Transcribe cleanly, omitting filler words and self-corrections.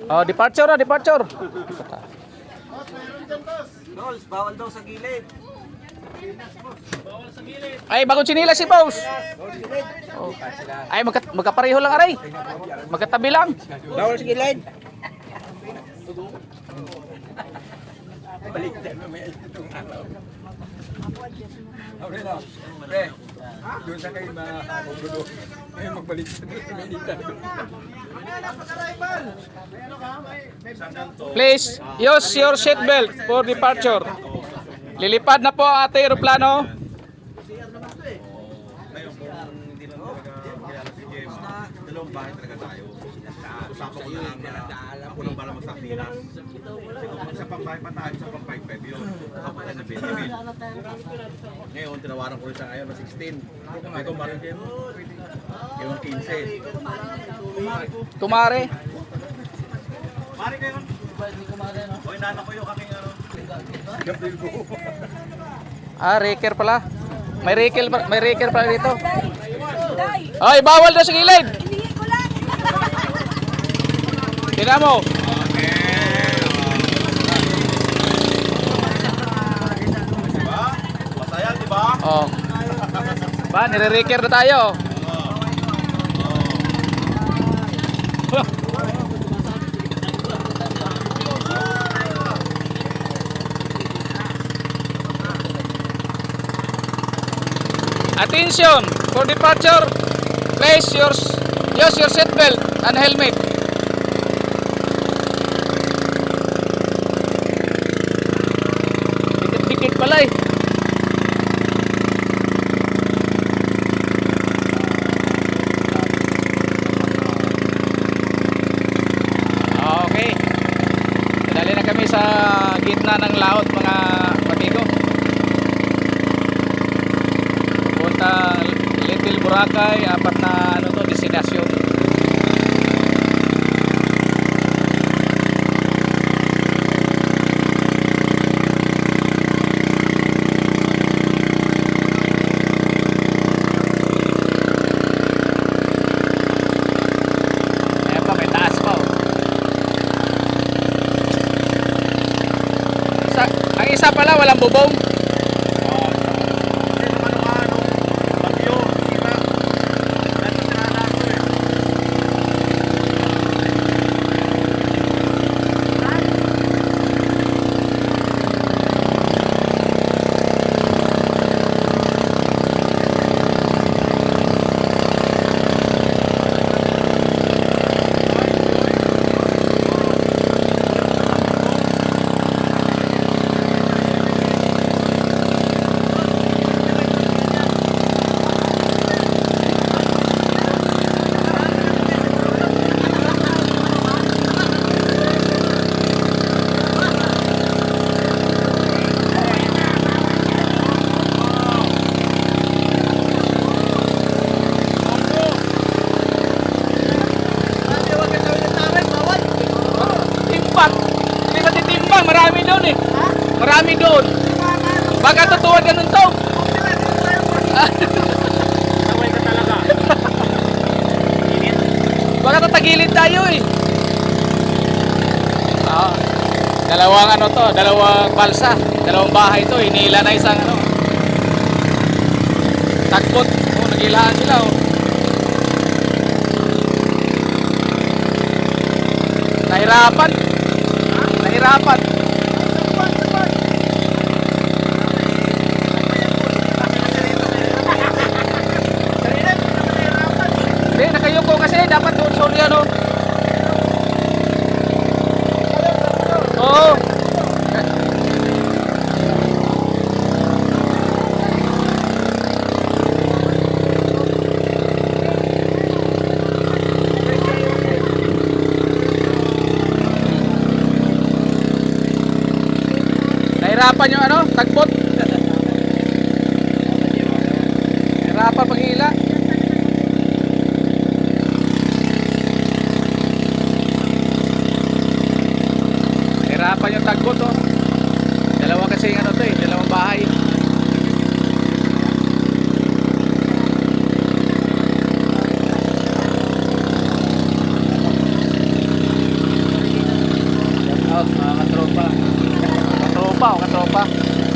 Oh, departure, departure. Dolls, bawal daw sa gilid. Ay, bagong sinila si boss. Oh. Ay, magkapareho lang aray. Magkatabi lang. Bawal sa gilid. Balik din mamaya itong araw. Okay na. Pre, doon sa kayo makakagulo. Ngayon magbalik sa Manila. Please, use your seatbelt for departure. Lilipad na po ang ating aeroplano. Ngayon, kung hindi lang talaga kilala si Gemma, dalawang bahay talaga tayo. Usapan ko na lang na unang para magsakilas. Kasi kung sa pambahay pa tayo, sa pambahay pwede yun. Kapag tayo na 20 mil. Ngayon, tinawaran ko rin siya ngayon na 16. May kumarin kayo, yung 15. Kumare. Mari kayo. O, inana ko yung aking ano. Ah, raker pala. May raker pala dito. Ay, bawal na sa gilid. Tingnan mo. Diba? Masaya, diba? Oh. Ba, nire-raker na tayo. Attention for departure. Place use your seatbelt and helmet. Dikit-dikit pala eh. Okay. Dali na kami sa gitna ng laot mga amigo. Punta Little Boracay, apat na ano to, destinasyon. Ayan pa, may taas pa oh. Ang isa pala walang bubong. Hindi ka titimbang, marami doon eh. Marami doon. Baka tutuwad ka nun to. Naway ka talaga. Baka tatagilid tayo eh. Dalawang ano to, dalawang balsa, dalawang bahay to, hinila na isang ano. Takbot, nagilaan sila oh. Nahirapan. Nahirapan. Hindi, nakayuko kasi dapat doon sa ulian oh. Oo. Nahirapan yung ano, tagbot. Nahirapan paghila. Nahirapan yung tagbot oh. Dalawa kasi ano to eh, dalawang bahay. Katropa o katropa?